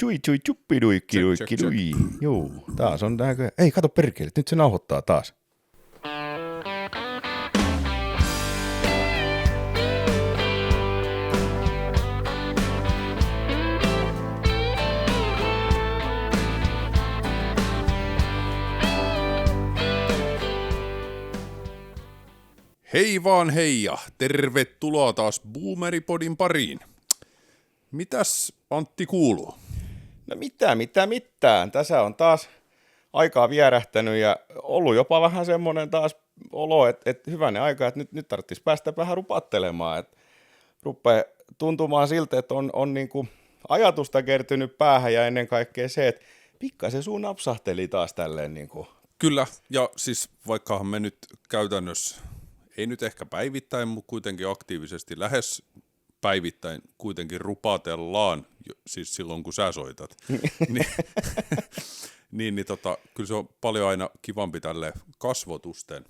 Chui chui chuppiduikki duikki dui. Joo, taas on näkö. Ei, kato perkele, nyt se nauhoittaa taas. Hei vaan hei ja tervetuloa taas Boomeripodin pariin. Mitäs Antti kuuluu? No mitään. Tässä on taas aikaa vierähtänyt ja ollut jopa vähän semmoinen taas olo, että hyvänen aika, että nyt tarvitsisi päästä vähän rupattelemaan. Että rupeaa tuntumaan siltä, että on niinku ajatusta kertynyt päähän ja ennen kaikkea se, että pikkasen suu napsahteli taas tälleen niinku. Kyllä, ja siis vaikkahan me nyt käytännössä, ei nyt ehkä päivittäin, mutta kuitenkin aktiivisesti lähes päivittäin kuitenkin rupatellaan, siis silloin kun sä soitat, niin, kyllä se on paljon aina kivampi tälle kasvotusten.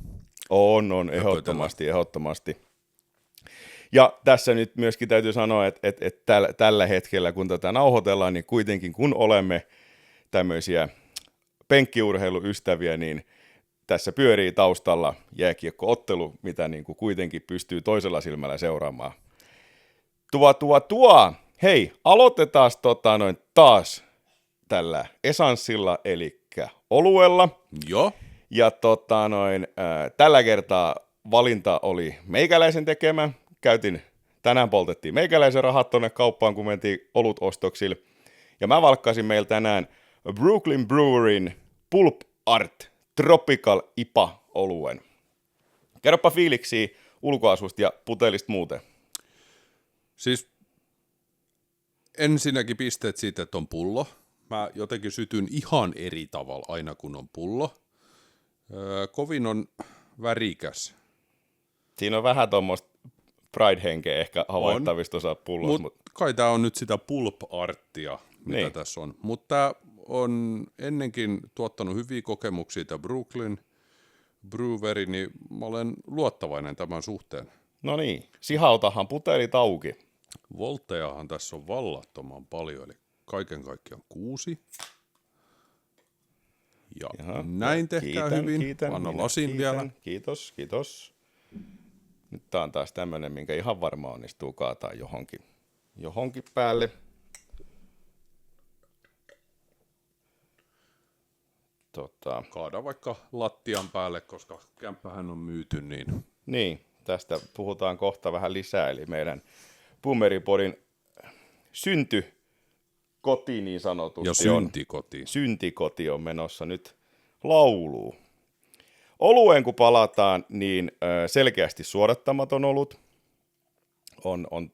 On ehdottomasti. Ja tässä nyt myöskin täytyy sanoa, että tällä hetkellä, kun tätä nauhoitellaan, niin kuitenkin kun olemme tämmöisiä penkkiurheiluystäviä, niin tässä pyörii taustalla jääkiekkoottelu, mitä niin kuin kuitenkin pystyy toisella silmällä seuraamaan. Hei, aloitetaan taas tällä esanssilla, eli oluella. Joo. Ja tällä kertaa valinta oli meikäläisen tekemä. Tänään poltettiin meikäläisen rahat tonne kauppaan, kun mentiin olutostoksille. Ja mä valkkasin meillä tänään Brooklyn Brewerin Pulp Art Tropical IPA-oluen. Kerropa fiiliksiä ulkoasusta ja putelista muuten. Siis ensinnäkin pisteet siitä, että on pullo. Mä jotenkin sytyn ihan eri tavalla aina, kun on pullo. Kovin on värikäs. Siinä on vähän tuommoista Pride-henkeä ehkä havaittavista tuossa pullossa. Mutta kai tää on nyt sitä pulp-arttia, mitä niin tässä on. Mutta tää on ennenkin tuottanut hyviä kokemuksia tämä Brooklyn Brewery, niin mä olen luottavainen tämän suhteen. No niin, sihautahan putelit auki. Volttejahan tässä on vallattoman paljon, eli kaiken kaikkiaan 6. Ja jaha, näin tehkää hyvin. Anna lasin vielä. Kiitos. Nyt tää on taas tämmönen, minkä ihan varmaan onnistuu kaataa johonkin päälle. Kaada vaikka lattian päälle, koska kämppähän on myyty. Niin, tästä puhutaan kohta vähän lisää, eli meidän Boomeripodin syntykoti niin sanotusti. Ja syntikoti. Syntikoti on menossa nyt lauluun. Olueen kun palataan, niin selkeästi suodattamaton olut on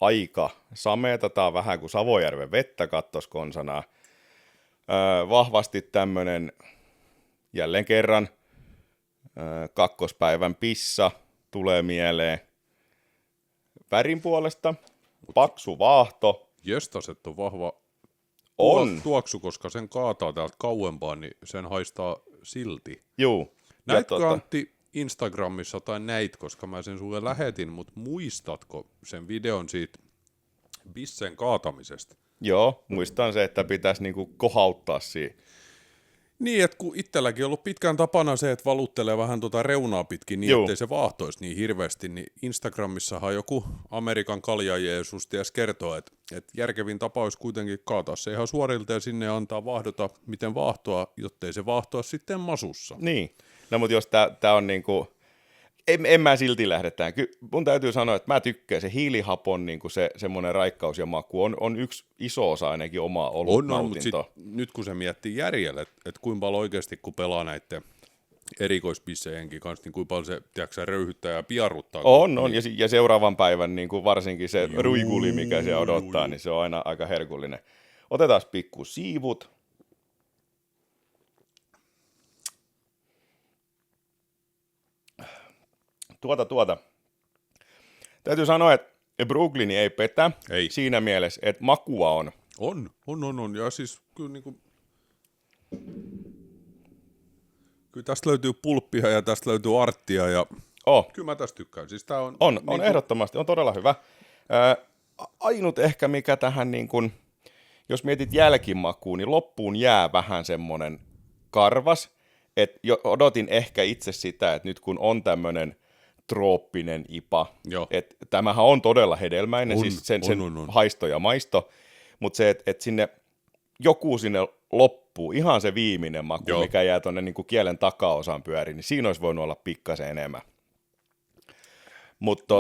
aika sameeta. Tää on vähän kuin Savojärven vettä kattoskonsana. Vahvasti tämmönen, jälleen kerran, kakkospäivän pissa tulee mieleen. Värin puolesta, paksu vaahto. Jestas, että on vahva tuoksu, koska sen kaataa täältä kauempaa, niin sen haistaa silti. Juu. Näitkö Antti Instagramissa tai näit, koska mä sen sulle lähetin, mutta muistatko sen videon siitä bissen kaatamisesta? Joo, muistan se, että pitäisi niinku kohauttaa siihen. Niin, että kun itselläkin on ollut pitkään tapana se, että valuttelee vähän reunaa pitkin niin, ettei se vaahtoisi niin hirveästi, niin Instagramissahan joku Amerikan kalja-Jeesus ties kertoo, että järkevin tapa olisi kuitenkin kaataa se ihan suorilta ja sinne antaa vaahdota, miten vaahtoa, jottei se vaahtoa sitten masussa. Niin, no mutta jos tää on niinku, en mä silti lähdetään. Kyllä mun täytyy sanoa, että mä tykkään se hiilihapon niinku se semmoinen raikkaus ja maku on yksi iso osa ainakin omaa olutnautintoa. Mutta nyt kun se miettii järjellä, että kuinka paljon oikeasti kun pelaa näiden erikoispisseidenkin kanssa, niin kuinka paljon se tiedätkö, röyhyttää ja piarruttaa. On, ja seuraavan päivän niin kuin varsinkin se ruikuli, mikä se odottaa, niin se on aina aika herkullinen. Otetaan pikku siivut. Täytyy sanoa, että Brooklyn ei petä siinä mielessä, että makua on. On. Ja siis kyllä niinku kyllä tästä löytyy pulppia ja tästä löytyy arttia ja kyllä mä tästä tykkään. Siis tää on ehdottomasti, on todella hyvä. Ainut ehkä mikä tähän niin kuin jos mietit jälkimakuun, niin loppuun jää vähän semmoinen karvas, että odotin ehkä itse sitä, että nyt kun on tämmöinen trooppinen IPA, että tämähän on todella hedelmäinen, siis sen haisto ja maisto, mutta se, että sinne joku sinne loppuu, ihan se viimeinen maku, mikä jää tuonne niin kuin kielen takaosaan pyöriin, niin siinä olisi voinut olla pikkasen enemmän. Mutta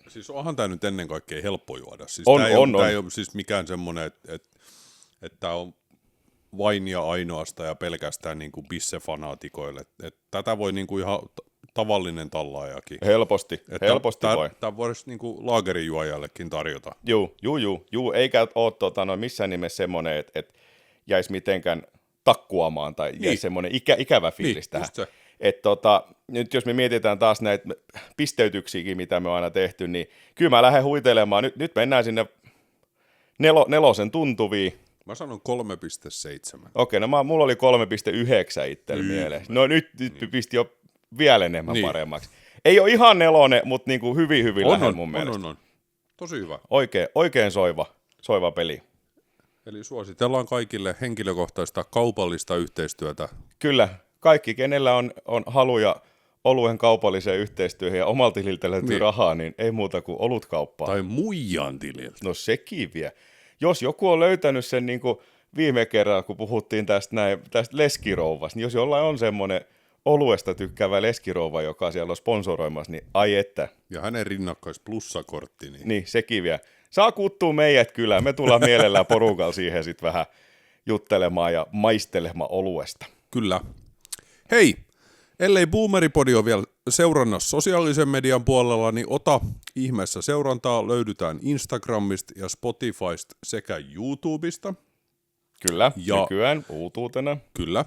Siis onhan tämä nyt ennen kaikkea helppo juoda. Siis tämä ei ole siis mikään semmoinen, että tämä on vain ja ainoastaan ja pelkästään niin kuin bisse-fanaatikoille. Tätä voi niin kuin ihan tavallinen tallaajakin. Helposti voi. Tämä voisi niin kuin laagerijuojallekin tarjota. Juu, eikä ole missään nimessä semmoinen, että jäisi mitenkään takkuamaan tai jäisi semmoinen ikävä fiilis tähän. Että nyt jos me mietitään taas näitä pisteytyksiäkin, mitä me on aina tehty, niin kyllä mä lähden huitelemaan. Nyt mennään sinne nelosen tuntuviin. Mä sanon 3,7. Okei, no mulla oli 3,9 itsellä mielessä. No nyt pisti jo vielä enemmän paremmaksi. Ei ole ihan nelonen, mutta niin kuin hyvin lähellä mun mielestä. On. Tosi hyvä. Oikein soiva peli. Eli suositellaan kaikille henkilökohtaista kaupallista yhteistyötä. Kyllä, kaikki kenellä on haluja oluen kaupalliseen yhteistyöhön ja omalta tililtä löytyy rahaa, niin ei muuta kuin olutkauppaa. Tai muijan tililtä. No sekin vie. Jos joku on löytänyt sen niin kuin viime kerralla, kun puhuttiin tästä leskirouvasta, niin jos jollain on semmoinen oluesta tykkäävä leskirouva, joka siellä on sponsoroimassa, niin ai että. Ja hänen rinnakkais plussakortti. Niin sekin vie. Saa kuttua meidät kyllä. Me tullaan mielellään porukalla siihen sitten vähän juttelemaan ja maistelemaan oluesta. Kyllä. Hei, ellei Boomeripodi ole vielä seurannassa sosiaalisen median puolella, niin ota ihmeessä seurantaa. Löydytään Instagramista ja Spotifysta sekä YouTubesta. Kyllä, nykyään uutuutena. Kyllä.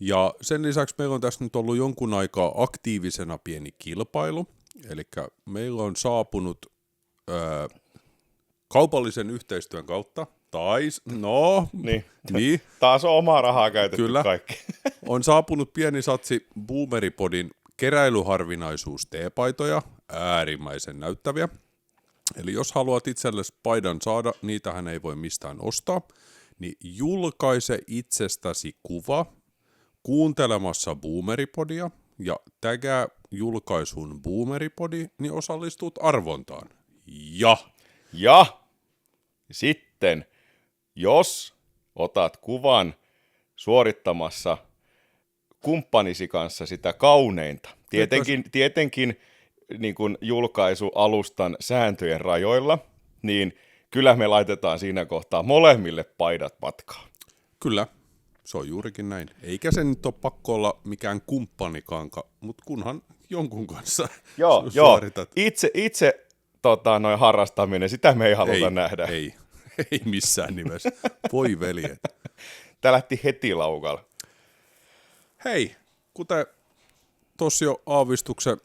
Ja sen lisäksi meillä on tässä nyt ollut jonkun aikaa aktiivisena pieni kilpailu. Eli meillä on saapunut kaupallisen yhteistyön kautta, niin. Taas on omaa rahaa käytetty kyllä. Kaikki. On saapunut pieni satsi Boomeripodin keräilyharvinaisuus teepaitoja, äärimmäisen näyttäviä. Eli jos haluat itsellesi paidan saada, niitähän ei voi mistään ostaa, niin julkaise itsestäsi kuva kuuntelemassa Boomeripodia ja tägää julkaisun Boomeripodi, niin osallistut arvontaan. Ja sitten, jos otat kuvan suorittamassa kumppanisi kanssa sitä kauneinta, tietenkin niin kuin julkaisualustan sääntöjen rajoilla, niin kyllä me laitetaan siinä kohtaa molemmille paidat matkaan. Kyllä, se on juurikin näin. Eikä se nyt ole pakko olla mikään kumppanikaan, mutta kunhan jonkun kanssa suoritat. Itse noin harrastaminen, sitä me ei haluta nähdä. Ei missään nimessä. Voi veljet. Tää lähti heti laukalla. Hei, kuten tuossa jo aavistuksen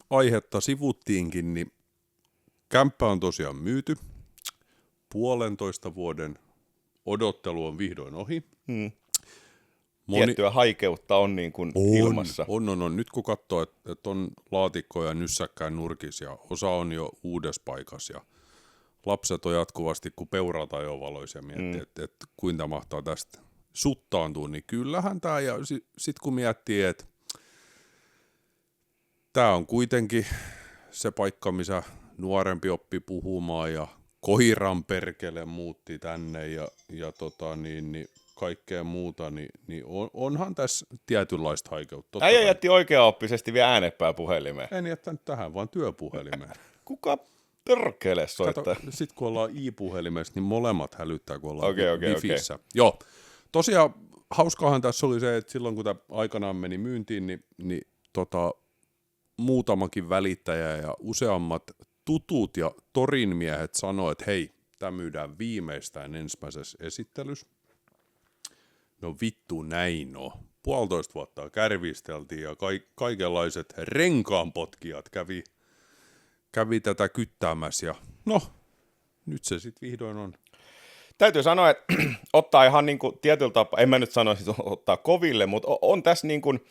aihetta sivuttiinkin, niin kämppä on tosiaan myyty. 1,5 vuoden odottelu on vihdoin ohi. Tiettyä haikeutta on niin kuin ilmassa. On. Nyt kun katsoo, että on laatikkoja nyssäkkään nurkissa ja osa on jo uudessa paikassa ja lapset on jatkuvasti, kun peurat ajovaloissa ja miettii, että kuinka mahtaa tästä suttaantua, niin kyllähän tämä, ja sitten kun miettii, että tämä on kuitenkin se paikka, missä nuorempi oppi puhumaan ja koiran perkele muutti tänne ja kaikkea muuta, niin onhan tässä tietynlaista haikeutta. Äijä jätti oikeaoppisesti vielä äänepää puhelimeen. En jättänyt tähän, vaan työpuhelimeen. Kuka perkele soittaa? Sitten kun ollaan i-puhelimessa, niin molemmat hälyttää, kun ollaan wifissä. Okay. Joo, tosiaan hauskaahan tässä oli se, että silloin kun tämä aikanaan meni myyntiin, niin muutamakin välittäjä ja useammat tutut ja torin miehet sanoi, että hei, tämä myydään viimeistään ensimmäisessä esittelyssä. No vittu näin on. 1,5 vuotta kärvisteltiin ja kaikenlaiset renkaanpotkijat kävi tätä kyttäämässä ja no, nyt se sitten vihdoin on. Täytyy sanoa, että ottaa ihan niin kuin tietyllä tapaa, en mä nyt sano, että ottaa koville, mutta on tässä niin kuin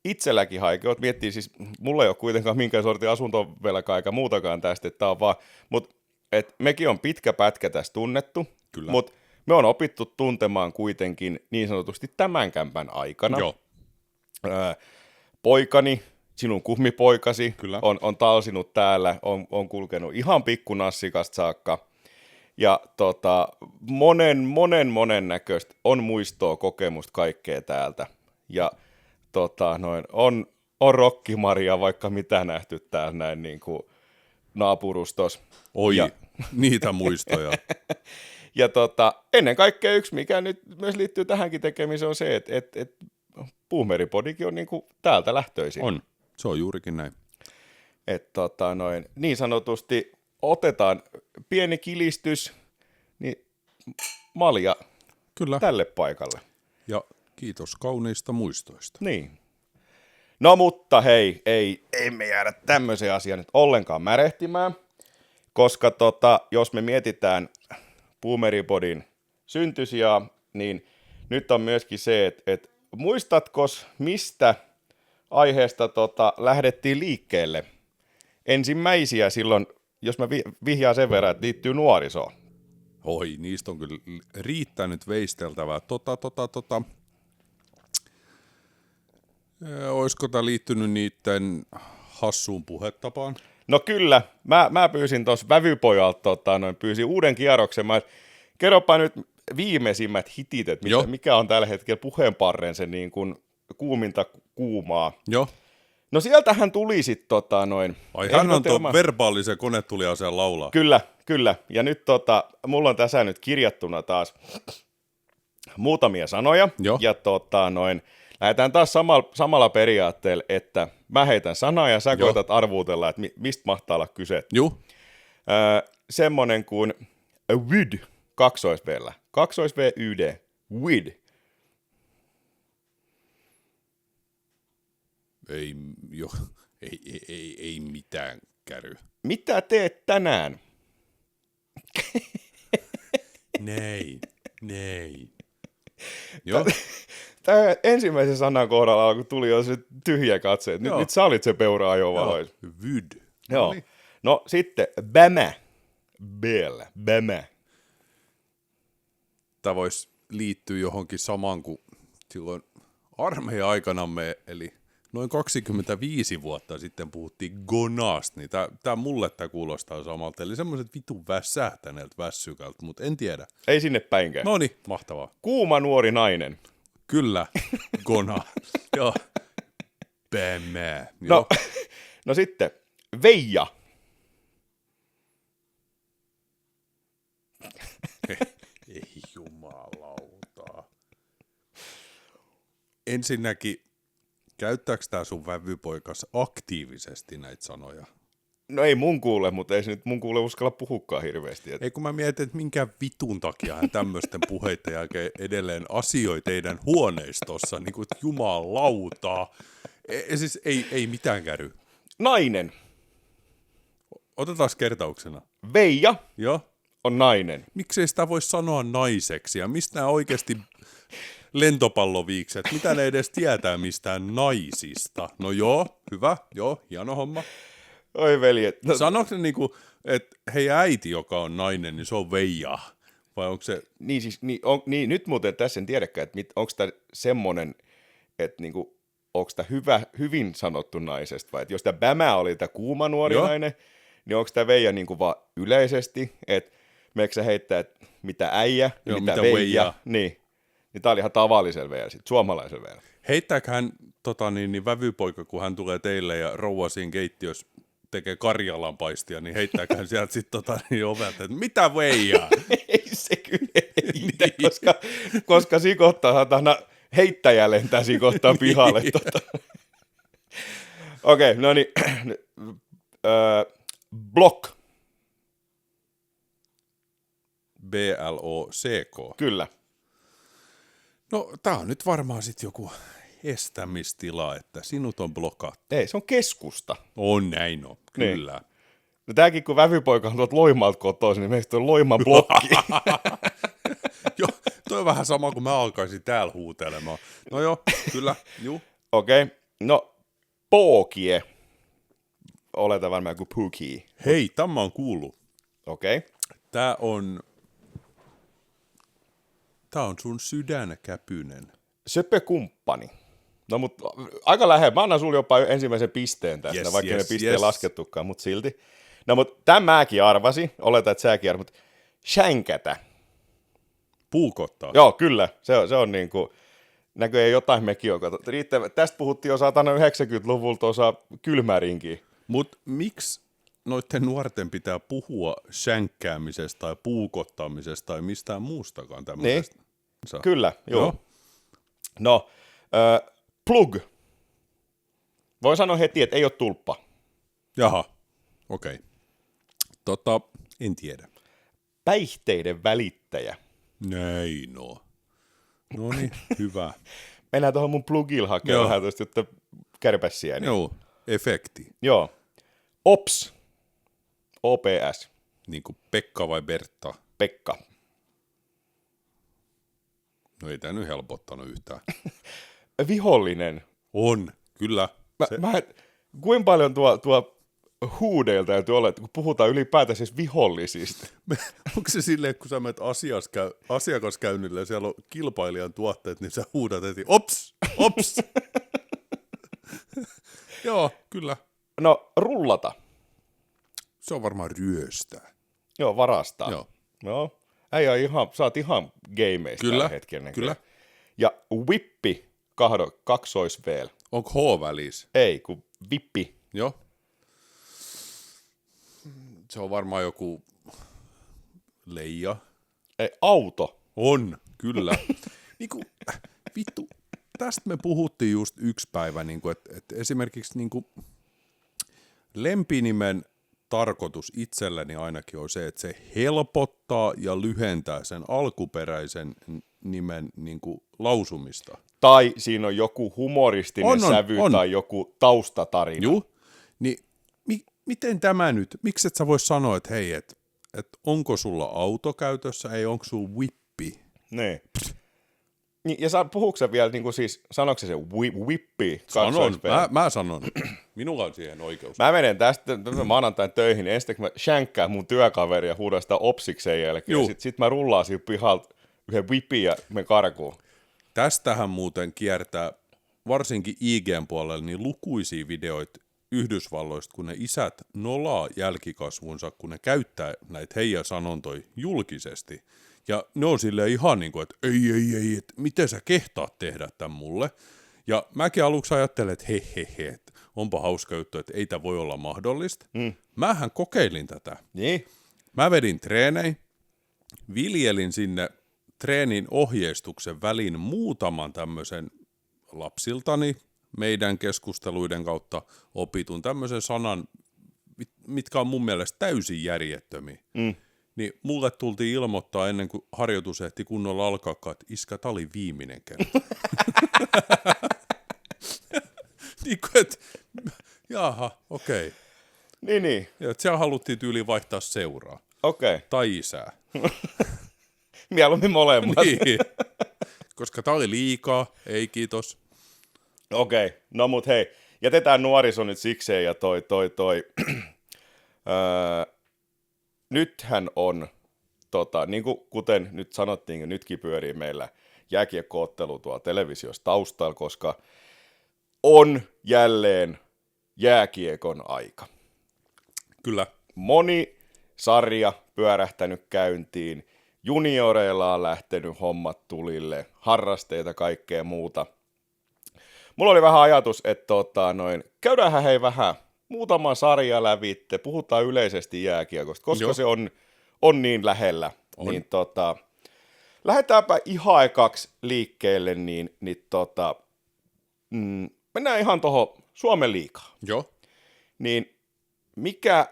itselläkin haikeut. Miettii siis, mulla ei ole kuitenkaan minkään sortin asuntovelkaa eikä muutakaan tästä, että tämä on vaan, mutta mekin on pitkä pätkä tässä tunnettu, mutta me on opittu tuntemaan kuitenkin niin sanotusti tämän kämpän aikana. Joo. Poikani, sinun kummipoikasi, Kyllä. on talsinut täällä, on kulkenut ihan pikkunassikasta saakka. Ja monen näköistä on muistoa, kokemusta, kaikkea täältä. Ja on Rokki-Maria vaikka mitä nähty täällä näin niin kuin naapurustos. Oi, Ja niitä muistoja. ja ennen kaikkea yksi, mikä nyt myös liittyy tähänkin tekemiseen, on se, että Puumeripodikin on niin kuin täältä lähtöisin. On, se on juurikin näin. Että niin sanotusti otetaan pieni kilistys, niin malja Kyllä. tälle paikalle. Ja kiitos kauniista muistoista. Niin. No mutta hei, ei me jäädä tämmöisen asian nyt ollenkaan märehtimään, koska jos me mietitään Puumeripodin syntysijaa, niin nyt on myöskin se, että muistatko mistä aiheesta lähdettiin liikkeelle? Ensimmäisiä silloin, jos mä vihjaan sen verran, että liittyy nuorisoon. Oi, niistä on kyllä riittänyt veisteltävää. Olisiko tämä liittynyt niiden hassuun puhetapaan? No kyllä, mä pyysin tuossa Vävypojalta, pyysin uuden kierroksen. Kerropa nyt viimeisimmät hitit, että mikä on tällä hetkellä puheenparren se niin kuin kuuminta kuumaa. Joo. No sieltähän tuli sitten Ai hän on tuon verbaalisen konetuliaseen laulaa. Kyllä. Ja nyt mulla on tässä nyt kirjattuna taas muutamia sanoja. Joo. Ja lähdetään taas samalla periaatteella, että mä heitän sanaa ja sä koetat arvuutella, että mistä mahtaa olla kyse. Joo. Semmonen kuin WID, kaksois-V:llä. Kaksois-V-Y-D, WID. Ei mitään käry. Mitä teet tänään? Nei. Joo. Tämä ensimmäisen sanan kohdalla, kun tuli jo se tyhjä katse, että nyt sä olit se peura-ajovalois. Vyd. Joo. No sitten bämä. Bellä. Bämä. Tämä voisi liittyä johonkin samaan kuin silloin armeijan aikanamme, eli noin 25 vuotta sitten puhuttiin gonast, niin tämä mulle kuulostaa samalta. Eli semmoiset vitun sähtäneeltä vässykältä, mutta en tiedä. Ei sinne päinkään. Noniin, mahtavaa. Kuuma nuori nainen. Kyllä, gona. Joo. Bämää. No sitten, Veija. Ei jumalauta. Ensinnäkin, käyttääkö tää sun vävypoikas aktiivisesti näitä sanoja? No ei mun kuule, mutta ei se nyt mun kuule uskalla puhukaan hirveästi. Ei kun mä mietin, että minkä vitun takia hän tämmöisten puheiden jälkeen edelleen asioi teidän huoneistossa, niin kuin jumalautaa. Siis ei mitään käry. Nainen. Otetaan kertauksena. Veija Joo. on nainen. Miksei sitä voi sanoa naiseksi? Ja mistä nämä oikeasti lentopalloviikset, mitä ne edes tietää mistään naisista? No joo, hyvä, hieno homma. Oi veljet. No, sanoiko ne niinku, että hei äiti, joka on nainen, niin se on Veija? Vai onko se... Niin, nyt muuten tässä en tiedäkään, että onko tämä semmoinen, että niinku, onko tämä hyvin sanottu naisesta, vai että jos tämä bämä oli tämä kuuma nuori nainen, niin onko tämä Veija niinku vaan yleisesti, että meikö sä heittää, että mitä äijä, ja mitä Veija, niin tämä oli ihan tavallisella Veija, suomalaisella Veija. Heittääkö hän vävypoika, kun hän tulee teille ja rouva siinä keittiössä tekee Karjalan paistia, niin heittääkö hän sieltä sitten ovelta, että mitä Veija? Ei se kyllä heitä, koska sikottaa aina heittäjä lentää sikottaa pihalle. Okei, no niin. Block. B-L-O-C-K. Kyllä. No, tää on nyt varmaan sitten joku estämistila, että sinut on blokattu. Ei, se on keskusta. On näin on, kyllä. Niin. No tääkin, kun vävypoika on tuolta Loimaalta kotoisin, niin meistä on Loiman blokki. Joo, toi on vähän sama kuin mä alkaisin täällä huutelemaan. No joo, kyllä, juu. Okei, no Pookie. Oletan varmaan kuin Pookie. Hei, tämä on kuullut. Okei. Tää on Tää on sun sydänkäpynen. Söpökumppani. No mutta aika lähellä. Mä annan sulle jopa ensimmäisen pisteen tästä, vaikka ne pisteen laskettukaan, mutta silti. No mutta tämän mäkin arvasin, oletan, että säkin arvasit. Shänkätä. Puukottaa. Joo, kyllä. Se on niinku, näköjään jotain mekin on katsottu. Tästä puhuttiin jo saatana 90-luvulta osa kylmärinkiä. Mutta miksi noiden nuorten pitää puhua shänkkäämisestä tai puukottamisesta tai mistään muustakaan tämmöisestä? Niin. Kyllä, joo. No, plug. Voin sanoa heti, että ei ole tulppa. Jaha, okei. En tiedä. Päihteiden välittäjä. Näin no. No niin, hyvä. Mennään tuohon mun plugilla hakemaan vähän tuosta jotta kärpässiä. Niin. Joo, efekti. Joo. Ops. OPS. Niin kuin Pekka vai Bertta? Pekka. No ei tää nyt helpottanut yhtään. Vihollinen. On, kyllä. Kuinka paljon tuo huudeilla täytyy olla, että kun puhutaan ylipäätään siis vihollisista. Onko se silleen, kun sä menet asiakaskäynnille ja siellä on kilpailijan tuotteet, niin sä huudat heti, ops, ops. Joo, kyllä. No, rullata. Se on varmaan ryöstää. Joo, varastaa. Joo. Sä oot ihan gameista tällä hetkellä. Kyllä. Ja whippi, kaksoisveellä. Onko H välissä? Ei, kun vippi. Joo. Se on varmaan joku leija. Ei, auto. On, kyllä. Niinku, vittu, tästä me puhuttiin just yksi päivä, niinku, että esimerkiksi niinku, lempinimen tarkoitus itselleni ainakin on se, että se helpottaa ja lyhentää sen alkuperäisen nimen niinku, lausumista. Tai siinä on joku humoristinen sävy tai joku taustatarina. Juu, niin miten tämä nyt, miksi et sä vois sanoa, että hei, että onko sulla auto käytössä, ei onko sulla whippi? Niin. Ja puhuuko sä vielä, niin kuin siis, sanoiko se whippi? Sanon, mä sanon. Minulla on siihen oikeus. Mä menen tästä maanantain töihin, ensin mä shänkkään mun työkaveri ja huudan sitä opsikseen jälkeen. Sit mä rullaan siinä pihalta yhden whippin ja me karkuun. Tästähän muuten kiertää, varsinkin IG:n puolella, niin lukuisia videoita Yhdysvalloista, kun ne isät nolaa jälkikasvunsa, kun ne käyttää näitä heidän sanontoja julkisesti. Ja ne on silleen ihan niin kuin, että ei, että miten sä kehtaat tehdä tämän mulle. Ja mäkin aluksi ajattelen, että he, että onpa hauska juttu, että ei tämä voi olla mahdollista. Mähän kokeilin tätä. Niin? Mä vedin treenei, viljelin sinne treenin ohjeistuksen väliin muutaman tämmöisen lapsiltani meidän keskusteluiden kautta opitun tämmöisen sanan, mitkä on mun mielestä täysin järjettömiä. Niin mulle tultiin ilmoittaa ennen kuin harjoitus ehti kunnolla alkaa, että iskä, tää oli viimeinen kerta. Niin kuin, että jaha, okei. Niin. Ja että siellä haluttiin tyyliin vaihtaa seuraa. Okei. Tai isää. Mieluummin molemmat. Niin. Koska tää oli liikaa, ei kiitos. Okei, no mut hei, jätetään nuoriso nyt sikseen ja toi. Nythän on, niin kuin kuten nyt sanottiin, nytkin pyörii meillä jääkiekkoottelu tuolla televisiossa taustalla, koska on jälleen jääkiekon aika. Kyllä. Moni sarja pyörähtänyt käyntiin, junioreilla on lähtenyt hommat tulille, harrasteita, kaikkea muuta. Mulla oli vähän ajatus, että käydäänhän hei vähän muutama sarja lävitte, puhutaan yleisesti jääkiekosta, koska se on niin lähellä. On. Niin lähdetäänpä ihan ekaksi liikkeelle, mennään ihan tuohon Suomen liigaan. Joo. Niin mikä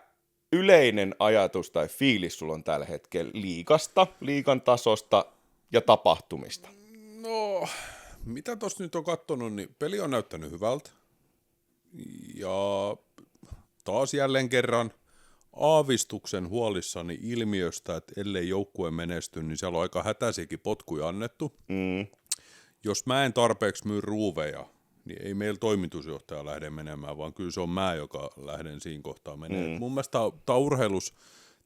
yleinen ajatus tai fiilis sulla on tällä hetkellä liigasta, liigan tasosta ja tapahtumista? No, mitä tuossa nyt on katsonut, niin peli on näyttänyt hyvältä. Ja taas jälleen kerran aavistuksen huolissani ilmiöstä, että ellei joukkue menesty, niin siellä on aika hätäisiäkin potkuja annettu. Jos mä en tarpeeksi myy ruuveja, niin ei meillä toimitusjohtaja lähde menemään, vaan kyllä se on mä, joka lähden siinä kohtaa menemään. Mun mielestä tämä on urheilus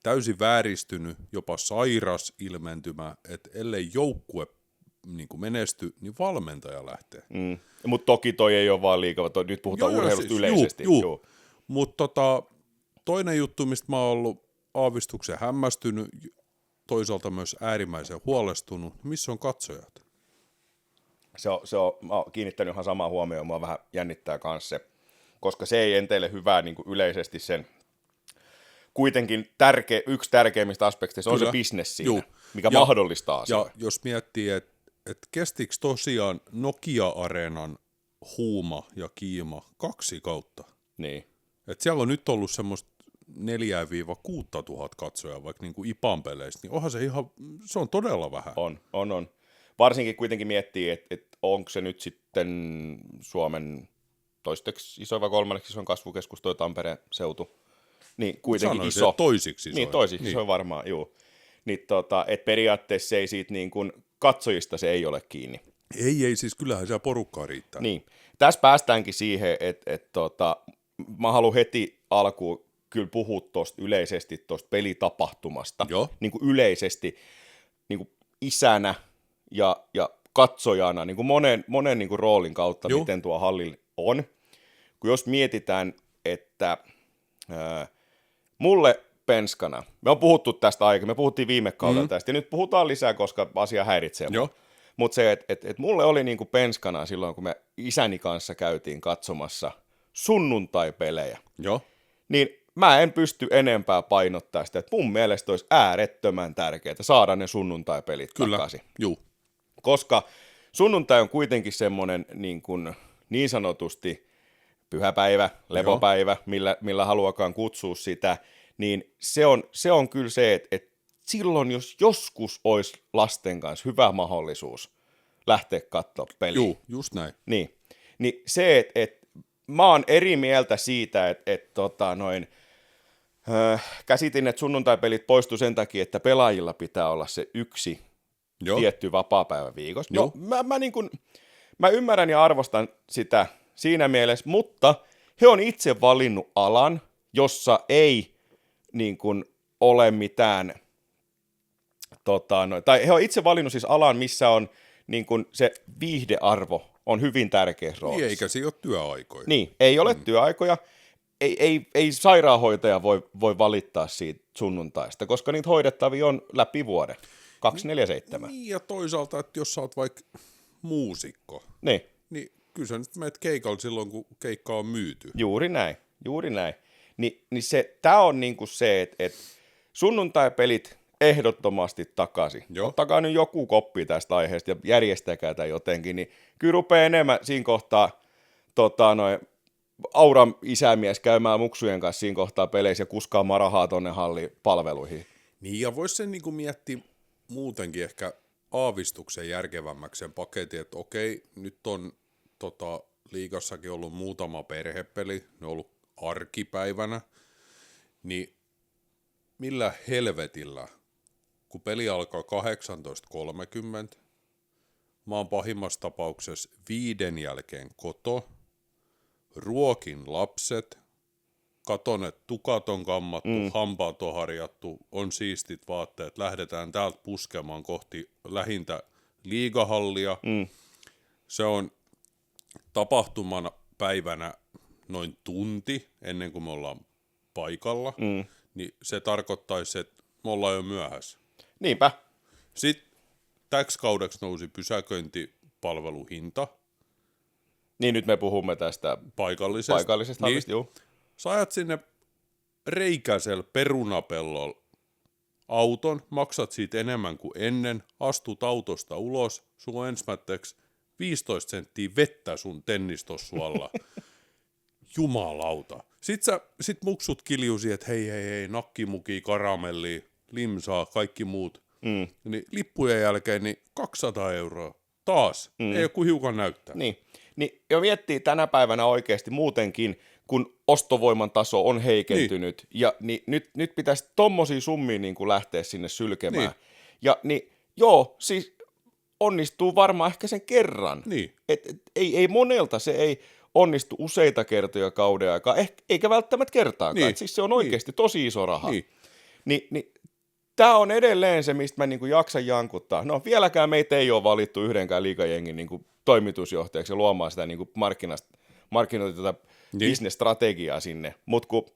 täysin vääristynyt, jopa sairas ilmentymä, että ellei joukkue niin kuin menesty, niin valmentaja lähtee. Mutta toki toi ei ole vaan liikaa, nyt puhutaan urheilusta siis, yleisesti. Mutta toinen juttu, mistä mä oon ollut aavistuksen hämmästynyt, toisaalta myös äärimmäisen huolestunut, missä on katsojat? Mä oon kiinnittänyt ihan samaa huomioon, mua vähän jännittää kanssa se, koska se ei enteille hyvää niin kuin yleisesti sen. Kuitenkin yksi tärkeimmistä aspekteista on se bisnes siinä, mikä mahdollistaa asioita. Ja jos miettii, että kestikö tosiaan Nokia-areenan huuma ja kiima 2 kautta? Niin. Et siellä on nyt ollut semmoista 4-6 000 katsojaa vaikka niin kuin IPAn peleissä, niin onhan se on todella vähän. On. Varsinkin kuitenkin miettii, että onko se nyt sitten Suomen toisteksi iso vai kolmanneksi isoin kasvukeskus tuo Tampereen seutu. Niin kuitenkin sanoisin, iso. Toisiksi isoin. Niin, toisiksi isoin varmaan, juu. Niin että periaatteessa se ei siitä niin kuin katsojista se ei ole kiinni. Ei, siis kyllähän siellä porukkaa riittää. Niin. Tässä päästäänkin siihen, että mä haluan heti alkuun kyllä puhua tuosta yleisesti tuosta pelitapahtumasta. Joo. Niin kuin yleisesti niin kuin isänä ja katsojana, niin kuin monen niin kuin roolin kautta, Joo. miten tuo hallilla on. Kun jos mietitään, että mulle penskana, me on puhuttu tästä aiemmin, me puhuttiin viime kaudella tästä, ja nyt puhutaan lisää, koska asia häiritsee. Mutta se, että mulle oli niin kuin penskana silloin, kun me isäni kanssa käytiin katsomassa sunnuntai-pelejä, niin mä en pysty enempää painottaa sitä, että mun mielestä olisi äärettömän tärkeää saada ne sunnuntai-pelit takaisin. Juu. Koska sunnuntai on kuitenkin semmoinen niin sanotusti pyhäpäivä, lepopäivä, millä haluakaan kutsua sitä, niin se on kyllä se, että silloin jos joskus olisi lasten kanssa hyvä mahdollisuus lähteä katsoa peliä. Juu, just näin. Niin se, että mä oon eri mieltä siitä, että käsitin, että sunnuntai-pelit poistu sen takia, että pelaajilla pitää olla se yksi tietty vapaapäivä viikossa. No, mä ymmärrän ja arvostan sitä siinä mielessä, mutta he on itse valinnut alan, jossa ei niin kuin ole mitään, tai he on itse valinnut siis alan, missä on niin kuin se viihdearvo on hyvin tärkeä roolissa. Niin, eikä se ole työaikoja. Niin, ei ole työaikoja. Ei sairaanhoitaja voi valittaa siitä sunnuntaista, koska niitä hoidettavia on läpi vuoden, 247. Niin, ja toisaalta, että jos sä oot vaikka muusikko, niin kyllä sä nyt menet keikalle silloin, kun keikka on myyty. Juuri näin. Niin tää on niinku se, että sunnuntai-pelit ehdottomasti takaisin. Ottakaa nyt joku koppi tästä aiheesta ja järjestäkää tämä jotenkin, niin kyllä rupeaa enemmän siinä kohtaa Auran isämies käymään muksujen kanssa siinä kohtaa peleissä ja kuskaamaan rahaa tonne hallipalveluihin. Niin, ja voisi sen niinku miettiä muutenkin ehkä aavistuksen järkevämmäksi sen paketin, että okei, nyt on liigassakin ollut muutama perhepeli, ne on ollut arkipäivänä, niin millä helvetillä, kun peli alkaa 18.30, mä oon pahimmassa tapauksessa 5 jälkeen koto, ruokin lapset, katon, että tukat on kammattu, hampaat on harjattu, on siistit vaatteet, lähdetään täältä puskemaan kohti lähintä liigahallia. Se on tapahtumana päivänä noin tunti ennen kuin me ollaan paikalla, niin se tarkoittaisi, että me ollaan jo myöhässä. Niinpä. Sitten täksi kaudeksi nousi pysäköintipalveluhinta. Niin nyt me puhumme tästä paikallisesta hallista, niin, sä ajat sinne reikäisellä perunapellolla auton, maksat siitä enemmän kuin ennen, astut autosta ulos, sun on ensimmäiseksi 15 senttiä vettä sun tennistossualla. Jumalauta. Sit muksut kiljusi, että hei, nakkimuki, karamelli, limsaa, kaikki muut. Niin lippujen jälkeen niin 200 €. Taas. Ei joku hiukan näyttää. Niin ja miettii tänä päivänä oikeasti muutenkin, kun ostovoiman taso on heikentynyt, ja nyt pitäisi tommosia summia niin kuin lähteä sinne sylkemään. Ja siis onnistuu varmaan ehkä sen kerran. Niin. Ei monelta se ei onnistu useita kertoja kauden aikaa, eikä välttämättä kertaakaan. Niin. Siis se on oikeasti tosi iso raha. Niin. Niin tämä on edelleen se, mistä mä niinku jaksan jankuttaa. No vieläkään meitä ei ole valittu yhdenkään liigajengin niinku toimitusjohtajaksi ja luomaan sitä niinku markkinoita tätä business-strategiaa sinne, mutta kun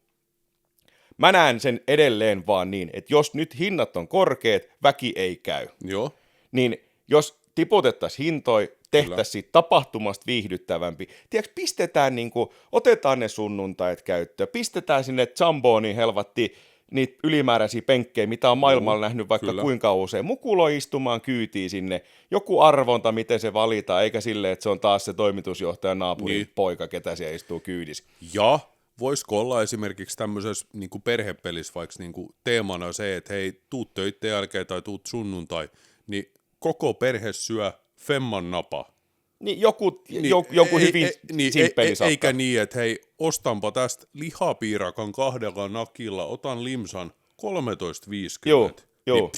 mä näen sen edelleen vaan niin, että jos nyt hinnat on korkeat, väki ei käy. Joo. Niin jos tiputettaisiin hintoja, tehtäisiin siitä tapahtumasta viihdyttävämpi. Tiedätkö, pistetään otetaan ne sunnuntait käyttöön, pistetään sinne Jumboon niin helvatti niitä ylimääräisiä penkkejä, mitä on maailmalla nähnyt vaikka kuinka usein. Mukulo istumaan kyytiin sinne, joku arvonta, miten se valitaan, eikä silleen, että se on taas se toimitusjohtajan naapurin poika, ketä siellä istuu kyydissä. Ja voisiko olla esimerkiksi tämmöisessä niin perhepelissä vaikka niin teemana se, että hei, tuut töitten jälkeen tai tuut sunnuntai, niin koko perhe syö femman napa. Niin joku hyvin simppeli sakka. Eikä niin, että hei, ostanpa tästä lihapiirakan 2 nakilla, otan limsan 13,50. Joo. Niin,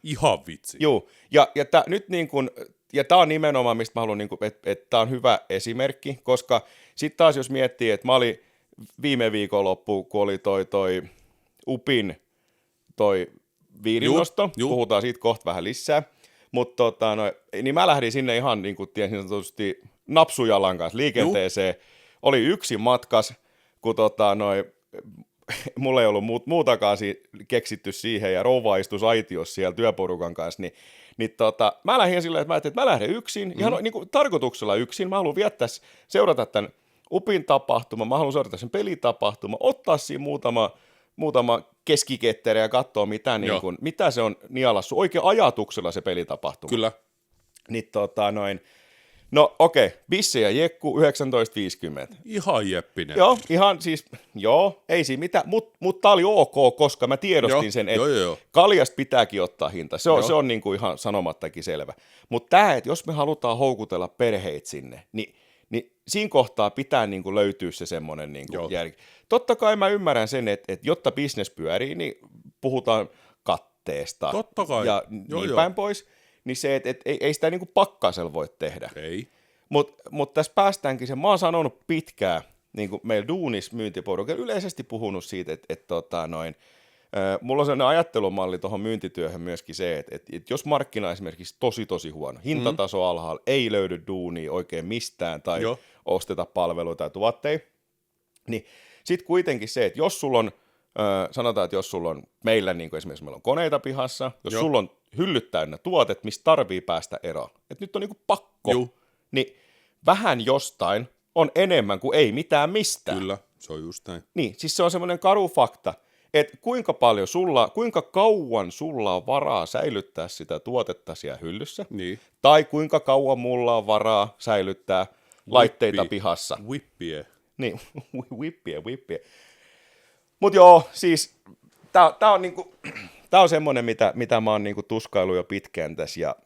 ihan vitsi. Joo, ja nyt niin kuin, ja tämä on nimenomaan, mistä mä haluan, niin että tämä on hyvä esimerkki, koska sitten taas jos miettii, että mä olin viime viikonloppu, kun oli toi UPin toi viirinnosto, puhutaan siitä kohta vähän lisää, mutta niin mä lähdin sinne ihan niin kuin tiesin sanotusti napsujalan kanssa liikenteeseen, oli yksin matkas, kun mulla ei ollut muutakaan keksitty siihen, ja rouva istui aitiossa siellä työporukan kanssa, niin mä lähdin silleen, että mä ajattelin, että mä lähden yksin, ihan niin kuin tarkoituksella yksin, mä haluan seurata tämän UPin tapahtuma, mä haluan seurata sen pelitapahtuma, ottaa siinä muutama keskiketterä ja katsoa, mitä se on nialassu oikein ajatuksella se pelitapahtuma. Kyllä. Niin no okei, Bisse ja Jekku 19.50. Ihan jeppinen. Joo, ihan siis, ei siinä mitään, mutta tää oli ok, koska mä tiedostin sen, että kaljasta pitääkin ottaa hinta. Se on niin kuin ihan sanomattakin selvä. Mutta tämä, että jos me halutaan houkutella perheitä sinne, niin siinä kohtaa pitää niin kuin löytyä se semmoinen niin kuin järki. Totta kai mä ymmärrän sen, että jotta business pyörii, niin puhutaan katteesta ja niin päin pois. Niin se, että ei sitä niin kuin pakkasella voi tehdä. Ei. Mutta tässä päästäänkin se, mä oon sanonut pitkään, niin kuin meillä duunis myyntiporukalla yleisesti puhunut siitä, että mulla on sellainen ajattelumalli tuohon myyntityöhön myöskin se, että jos markkina esimerkiksi tosi huono, hintataso alhaalla, ei löydy duunia oikein mistään tai osteta palveluita tai tuotteita, niin sitten kuitenkin se, että jos sulla on, sanotaan, että jos sulla on meillä, niin kuin esimerkiksi meillä on koneita pihassa, jos sulla on hyllyt täynnä tuotet, mistä tarvii päästä eroon, että nyt on niin kuin pakko, niin vähän jostain on enemmän kuin ei mitään mistään. Kyllä, se on just näin. Niin, siis se on semmoinen karu fakta, että kuinka kauan sulla on varaa säilyttää sitä tuotetta siellä hyllyssä, tai kuinka kauan mulla on varaa säilyttää laitteita pihassa. Whippie. Niin, whippie. Mut joo, siis tää on niinku, tää on semmonen, mitä mä oon niinku tuskailu jo pitkään tässä, ja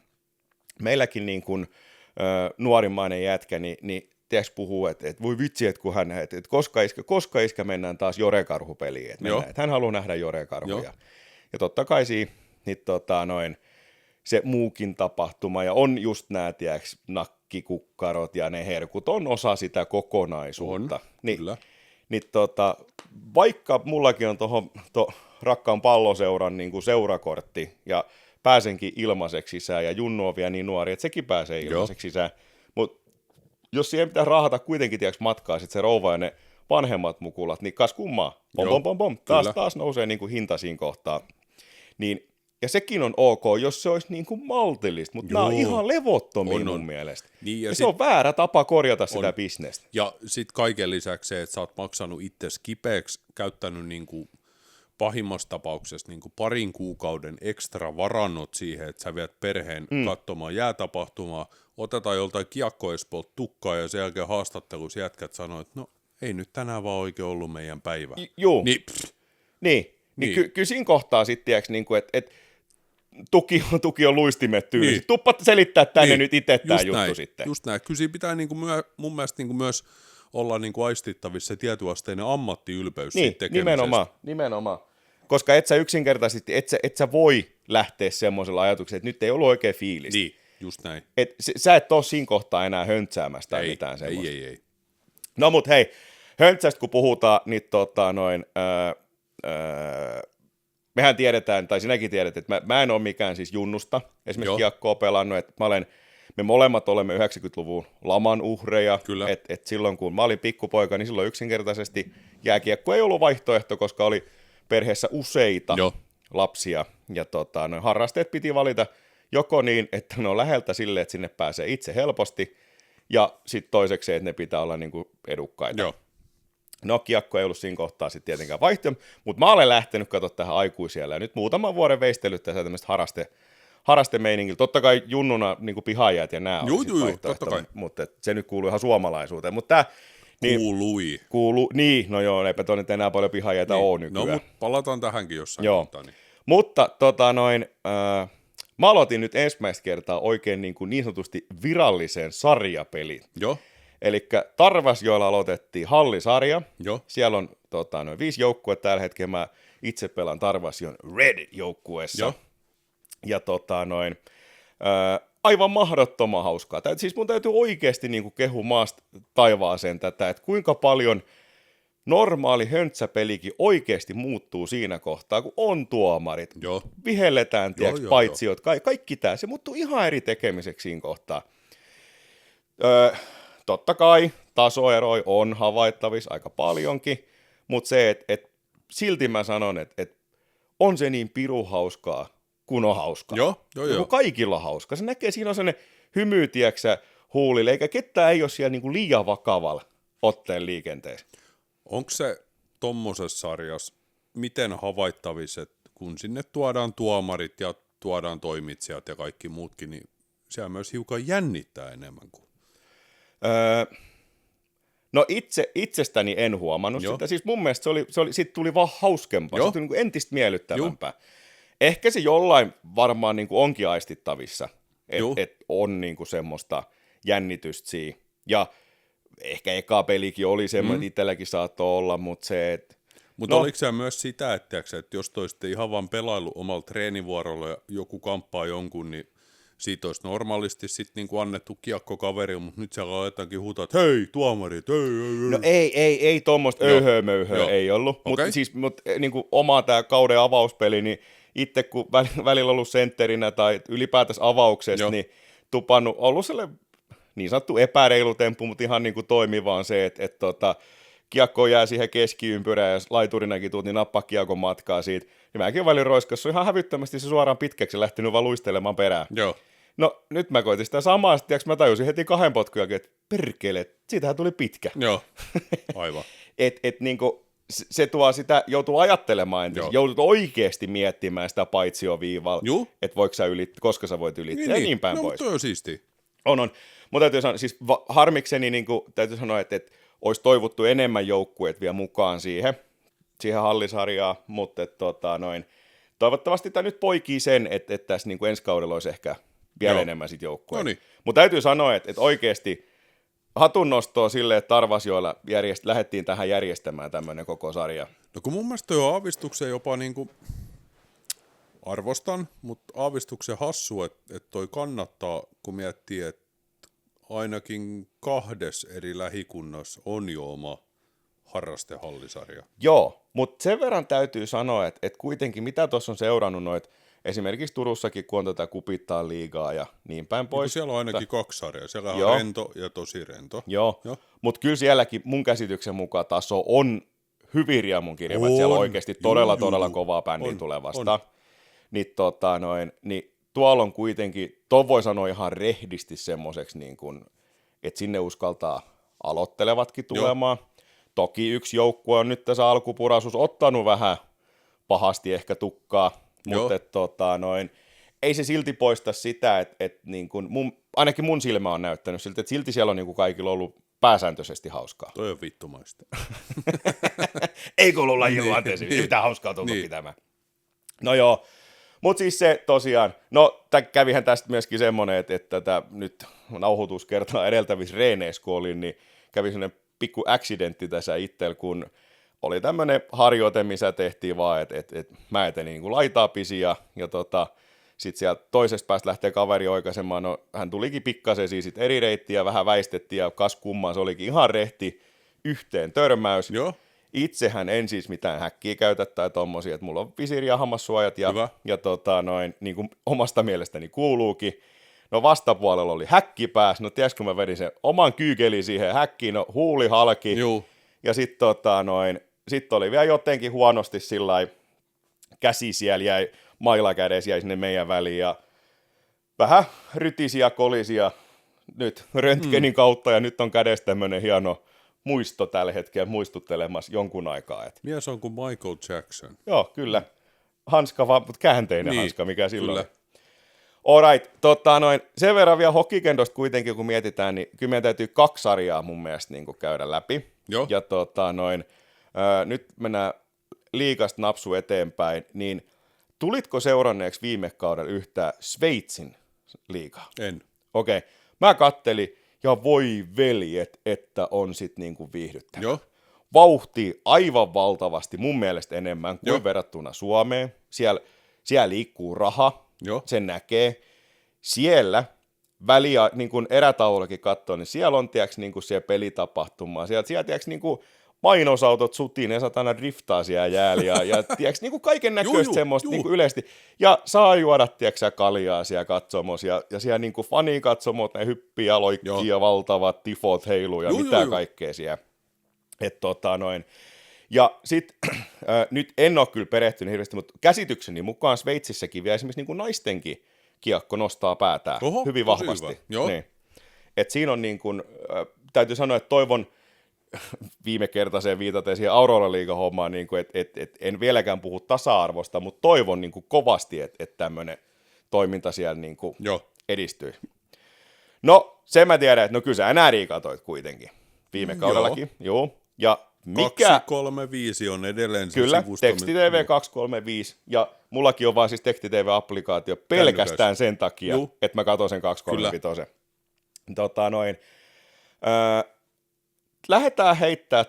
meilläkin niinku, nuorimmainen jätkä, niin tiedätkö puhuu, että voi vitsi, että kun että koska iskä mennään taas Jore-karhupeliin, että hän haluaa nähdä Jore-karhuja. Ja totta kai se muukin tapahtuma, ja on just nämä, tiedätkö, nakkikukkarot ja ne herkut, on osa sitä kokonaisuutta. Niin vaikka mullakin on tuohon rakkaan palloseuran niin kuin seurakortti, ja pääsenkin ilmaiseksi sisään, ja Junnu on vielä niin nuori, että sekin pääsee ilmaiseksi sisään, mutta jos siihen pitää raahata kuitenkin matkaa, sit se rouva ja ne vanhemmat mukulat, niin kas kummaa, taas nousee niin kuin hinta siinä kohtaa. Niin, ja sekin on ok, jos se olisi niin kuin maltillista, mutta nämä on ihan levottomia mun mielestä. Niin, ja se on väärä tapa korjata sitä bisnestä. Ja sitten kaiken lisäksi se, että sä oot maksanut itsesi kipeäksi, käyttänyt niin kuin pahimmassa tapauksessa niin kuin 2 kuukauden ekstra varannot siihen, että sä viet perheen katsomaan jäätapahtumaa, otetaan joltain kiekkoespolta tukkaa ja sen jälkeen haastattelussa jätkät sanoo, että no ei nyt tänään vaan oikein ollut meidän päivä. Joo. Niin. Kyllä siinä kohtaa sitten, että tuki on luistimet tyyli. Niin. Tuppa selittää tänne nyt itse tämä juttu näin, sitten. Just näin. Kyllä siinä pitää mun mielestä myös olla aistittavissa se tietyasteinen ammattiylpeys siitä tekemisestä. Nimenomaan. Koska et sä yksinkertaisesti, et sä voi lähteä semmoisella ajatuksella, että nyt ei ollut oikein fiilistä. Niin, just näin. Sä et ole siinä kohtaa enää höntsäämästä tai mitään semmoista. Ei. No mut hei, höntsästä kun puhutaan, niin mehän tiedetään, tai sinäkin tiedät, että mä en ole mikään siis junnusta esimerkiksi kiekkoa pelannut, että me molemmat olemme 90-luvun laman uhreja, että silloin kun mä olin pikkupoika, niin silloin yksinkertaisesti jääkiekko ei ollut vaihtoehto, koska oli perheessä useita lapsia, ja harrasteet piti valita joko niin, että ne on läheltä silleen, että sinne pääsee itse helposti, ja sitten toiseksi, että ne pitää olla niinku edukkaita. Joo. No, kiekko ei ollut siinä kohtaa sitten tietenkään vaihtoehto, mutta mä olen lähtenyt katsoa tähän aikuisiellä, ja nyt muutaman vuoden veistellyt tässä tämmöistä harastemeiningillä. Totta kai junnuna niin pihaajat ja nämä on vaihtoehto, mutta se nyt kuuluu ihan suomalaisuuteen. Mutta niin, no joo, eipä tuonne enää paljon pihaajia ole nykyään. No, mutta palataan tähänkin jossain kohtaa. Niin. Mutta mä aloitin nyt ensimmäistä kertaa oikein niin sanotusti virallisen sarjapelin. Joo. Eli Tarvasjoella aloitettiin hallisarja. Joo. Siellä on 5 joukkuetta tällä hetkellä. Mä itse pelaan Tarvasjon Red-joukkueessa. Joo. Ja aivan mahdottoman hauskaa. Siis mun täytyy oikeasti niin kuin kehu maasta taivaaseen tätä, että kuinka paljon normaali höntsäpelikin oikeasti muuttuu siinä kohtaa, kun on tuomarit. Joo. Vihelletään, paitsiot, kaikki tämä. Se muuttuu ihan eri tekemiseksi siinä kohtaa. Totta kai tasoeroi on havaittavissa aika paljonkin, mutta se, että silti mä sanon, että on se niin pirun hauskaa, kun on hauskaa. Joo. Kun kaikilla on hauskaa. Se näkee, siinä on sellainen hymy, tiiäksä, huulille, eikä ketään ei ole siellä niinku liian vakavalla otteen liikenteessä. Onko se tommosessa sarjassa miten havaittavissa, että kun sinne tuodaan tuomarit ja tuodaan toimitsijat ja kaikki muutkin, niin siellä myös hiukan jännittää enemmän kuin... No itsestäni en huomannut sitä. Siis mun mielestä siitä tuli vaan hauskempaa. Se tuli niin kuin entistä miellyttävämpää. Ehkä se jollain varmaan niin kuin onkin aistittavissa, että on niin kuin semmoista jännitystä siinä. Ja ehkä eka pelikin oli semmoinen, että itselläkin saattoi olla, mutta se, että... Mutta oliko se myös sitä, että jos toisitte ihan vaan pelailu omalla treenivuorolla ja joku kamppaa jonkun, niin siitä olisi normaalisti sitten niinku annettu kiekko kaverille, mutta nyt siellä aletaankin huutaa, että hei, tuomarit, hei. No ei tuommoista öhömöyhöä ei ollut, mutta siis niinku oma tämä kauden avauspeli, niin itse kun välillä ollut sentterinä tai ylipäätänsä avauksessa, niin tupannut, ollut sellainen niin sanottu epäreilu temppu, mutta ihan niin kuin toimivaan se, että kiekko jää siihen keskiympyrään ja laiturinakin tuut, niin nappaa kiekon matkaa siitä. Ja mäkin välillä roiskassa ihan hävyttömästi se suoraan pitkäksi lähtenyt vaan luistelemaan perään. Joo. No nyt mä koitin sitä samaa, sitten mä tajusin heti 2 potkujakin, että perkele, siitähän tuli pitkä. Joo, aivan. Niinku, se tuo sitä, joutuu ajattelemaan, joudut oikeasti miettimään sitä paitsioviivalla, että voiko sä koska sä voit ylittää ja niin päin pois. No, mutta on siistiä. No niin. Mutta täytyy sanoa, että oikeasti hatunnostoa silleen, että Tarvasjoella lähdettiin tähän järjestämään tämmöinen koko sarja. No kun mun mielestä toi on aavistuksen jopa niinku, arvostan, mutta aavistuksen hassu, että toi kannattaa, kun miettii, että ainakin 2 eri lähikunnassa on jo oma harrastehallisarja. Joo, mutta sen verran täytyy sanoa, että kuitenkin mitä tuossa on seurannut noita, esimerkiksi Turussakin, kun on tätä Kupittaan liigaa ja niin päin pois. Niin siellä on ainakin 2 sarjaa, siellä on rento ja tosi rento. Joo. Mutta kyllä sielläkin mun käsityksen mukaan taso on hyvin riemunkirjava, että siellä on oikeasti todella kovaa bändiä tulee vastaan. Niin tuolla on kuitenkin, voi sanoa ihan rehdisti semmoiseksi, niin että sinne uskaltaa aloittelevatkin tulemaan. Toki yksi joukkue on nyt tässä alkupuraisuus ottanut vähän pahasti ehkä tukkaa, mutta ei se silti poista sitä, että niin kuin ainakin mun silmä on näyttänyt siltä, että silti siellä on niin kuin kaikilla ollut pääsääntöisesti hauskaa. Toi on vittumaista. Ei kuulu lajilla, anteeksi, yhtään hauskaa tullut pitämään. No joo, mutta siis se tosiaan, kävihän tästä myöskin semmoinen, että tätä nyt nauhoituskertaa edeltävissä reeneissä, kun olin, niin kävi semmoinen pikku accidentti tässä itsellä, kun oli tämmöinen harjoite, missä tehtiin vaan, että mä etenin niin kuin laitaa pisiä, ja sitten sieltä toisesta päästä lähtee kaveri oikaisemaan, hän tulikin pikkasen siis eri reittiä, vähän väistettiin, ja kas kummaan, se olikin ihan rehti yhteen törmäys. Joo. Itsehän en siis mitään häkkiä käytä tai tommosia, että mulla on visiiri ja hammassuojat ja niin kuin omasta mielestäni kuuluukin. No vastapuolella oli häkki pääs, no tiedätkö kun mä vedin sen oman kyykeli siihen häkkiin, no huuli halki. Juu. Ja sitten sit oli vielä jotenkin huonosti sillai, käsi siellä jäi, mailakädessä jäi sinne meidän väliin ja vähän rytisiä, kolisia nyt röntgenin kautta ja nyt on kädessä tämmönen hieno muisto tällä hetkellä muistuttelemassa jonkun aikaa. Mies on kuin Michael Jackson. Joo, kyllä. Hanska vaan, mutta käänteinen niin, hanska, mikä silloin. Kyllä. Alright, sen verran vielä hokikendosta kuitenkin, kun mietitään, niin kyllä meidän täytyy 2 sarjaa mun mielestä niin käydä läpi. Joo. Ja nyt mennään liigasta napsu eteenpäin, niin tulitko seuranneeksi viime kaudella yhtään Sveitsin liigaa? En. Okei. Mä kattelin, ja voi veljet, että on sit niinku viihdyttävä. Joo. Vauhtia aivan valtavasti, mun mielestä enemmän kuin verrattuna Suomeen. Siellä liikkuu raha, sen näkee. Siellä väliä, niin kuin erätaulullakin katsoo, niin siellä on niin kuin siellä pelitapahtumaa. Siellä niin kuin mainosautot sutiin, ne satana driftaa siellä jäällä ja niin kuin kaiken näköistä semmoista niin kuin yleisesti. Ja saa juoda kaljaa siellä katsomassa ja siellä niin kuin fanikatsomot, ne hyppii ja loikkii ja valtavat tifot heiluu ja kaikkea siellä. Ja sitten nyt en ole kyllä perehtynyt hirveästi, mutta käsitykseni mukaan Sveitsissäkin vielä esimerkiksi niin kuin naistenkin kiekko nostaa päätään hyvin vahvasti. Niin. Et siinä on niin kuin, täytyy sanoa, että toivon viime kertaiseen viitaten siihen Aurora-liiga-hommaan, niin että en vieläkään puhu tasa-arvosta, mutta toivon niin kuin kovasti, että tämmöinen toiminta siellä niin kuin edistyy. No, sen mä tiedän, että no kyllä sä NRI katoit kuitenkin viime kaudellakin. Joo. Ja mikä... 235 on edelleen se kyllä, sivusto. TextiTV 235, ja mullakin on vaan siis TextiTV-applikaatio pelkästään sen takia, että mä katon sen 235. Lähdetään heittää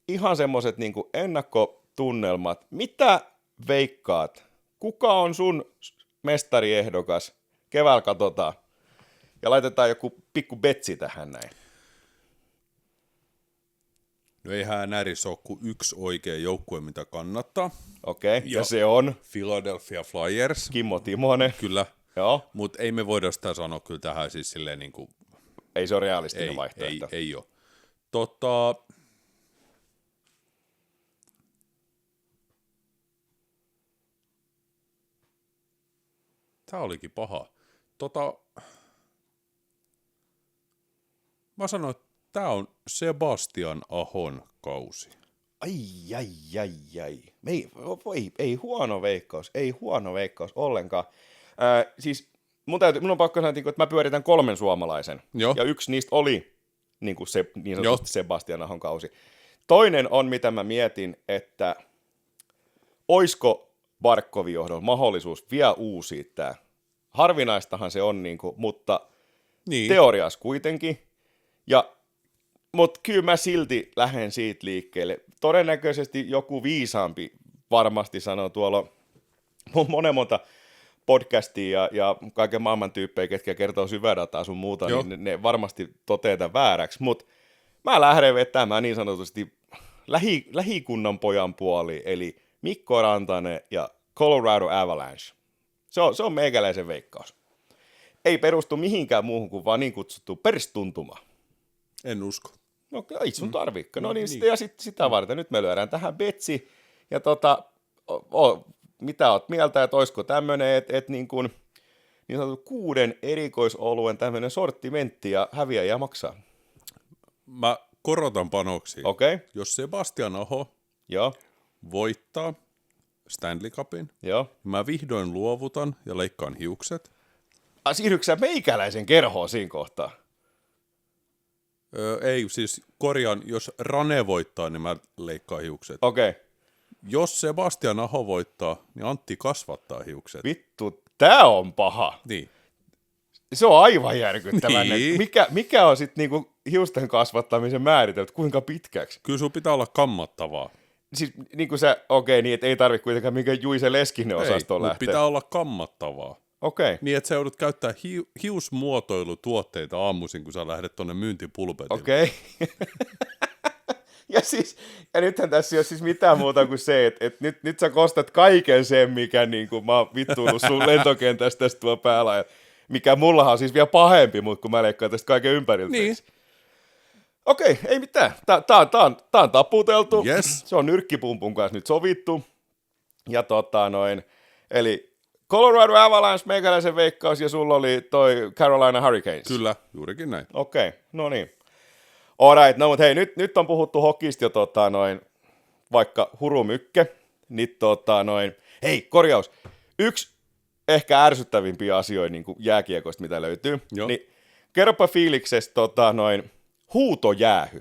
ihan semmoiset niinku ennakkotunnelmat. Mitä veikkaat? Kuka on sun mestariehdokas? Keväällä katsotaan. Ja laitetaan joku pikku betsi tähän näin. No eihän NRissä ole kuin yksi oikea joukkue, mitä kannattaa. Okei, ja se on? Philadelphia Flyers. Kimmo Timonen. Kyllä. Joo. Mutta ei me voida sitä sanoa kyllä tähän siis silleen niin kuin... Ei se ole realistinen vaihtoehto. Ei ole. Tää olikin paha. Mä sanoin, että tää on Sebastian Ahon kausi. Ai. Ei huono veikkaus ollenkaan. Siis mun on pakko sanoa, että mä pyöritän 3 suomalaisen. Joo. Ja yksi niistä oli niin sanotusti Sebastian Ahon kausi. Toinen on, mitä mä mietin, että oisko Barkovin johdolla mahdollisuus vielä uusia tää. Harvinaistahan se on, mutta teoriassa kuitenkin. Mutta kyllä mä silti lähden siitä liikkeelle. Todennäköisesti joku viisaampi varmasti sanoo tuolla monta podcastia ja kaiken maailman tyyppejä, ketkä kertoo syvädataa sun muuta, niin ne varmasti toteaa tämän vääräksi. Mutta mä lähden vetämään niin sanotusti lähikunnan pojan puoli, eli Mikko Rantanen ja Colorado Avalanche. Se on meikäläisen veikkaus. Ei perustu mihinkään muuhun kuin vaan niin kutsuttu perstuntuma. En usko. No ei sun tarviikka. No niin, ja sitä varten. Nyt me lyödään tähän betsi. Ja mitä oot mieltä, että olisiko tämmöinen, että niin sanottu 6 erikoisoluen tämmöinen sortimentti ja häviäjä maksaa? Mä korotan panoksia. Okei. Jos Sebastian Aho voittaa Stanley Cupin, mä vihdoin luovutan ja leikkaan hiukset. Siirrytkö sä meikäläisen kerhoon siinä kohtaa? Ei, siis korjaan, jos Rane voittaa, niin mä leikkaan hiukset. Okei. Jos Sebastian Aho voittaa, niin Antti kasvattaa hiukset. Vittu, tää on paha. Niin. Se on aivan järkyttävän. Niin. Mikä on sitten niinku hiusten kasvattamisen määritelty, kuinka pitkäksi? Kyllä sun pitää olla kammattavaa. Siis niinku niin että ei tarvitse kuitenkaan minkä Juise Leskinen osastoon lähteä. Pitää olla kammattavaa. Okei. Niin, että sä joudut käyttää hiusmuotoilutuotteita aamuisin, kun sä lähdet tonne myyntipulpetille. Okei. Ja nythän tässä ei ole siis mitään muuta kuin se, että nyt sä kostat kaiken sen, mikä niin kuin mä oon vittuillut sun lentokentästä tästä tuo päällä, ja mikä mullahan on siis vielä pahempi, mutta kun mä leikkaan tästä kaiken ympäriltä. Niin. Okei, ei mitään. Tää on taputeltu. Yes. Se on nyrkkipumpun kanssa nyt sovittu. Ja eli Colorado Avalanche, meikäläisen veikkaus, ja sulla oli toi Carolina Hurricanes. Kyllä, juurikin näin. Okei, no niin. Alright, no mutta hei, nyt on puhuttu hokista jo vaikka hurumykke, niin hei, korjaus. Yksi ehkä ärsyttävimpiä asioita niin kuin jääkiekosta, mitä löytyy, Joo. niin kerropa fiiliksestä huutojäähy.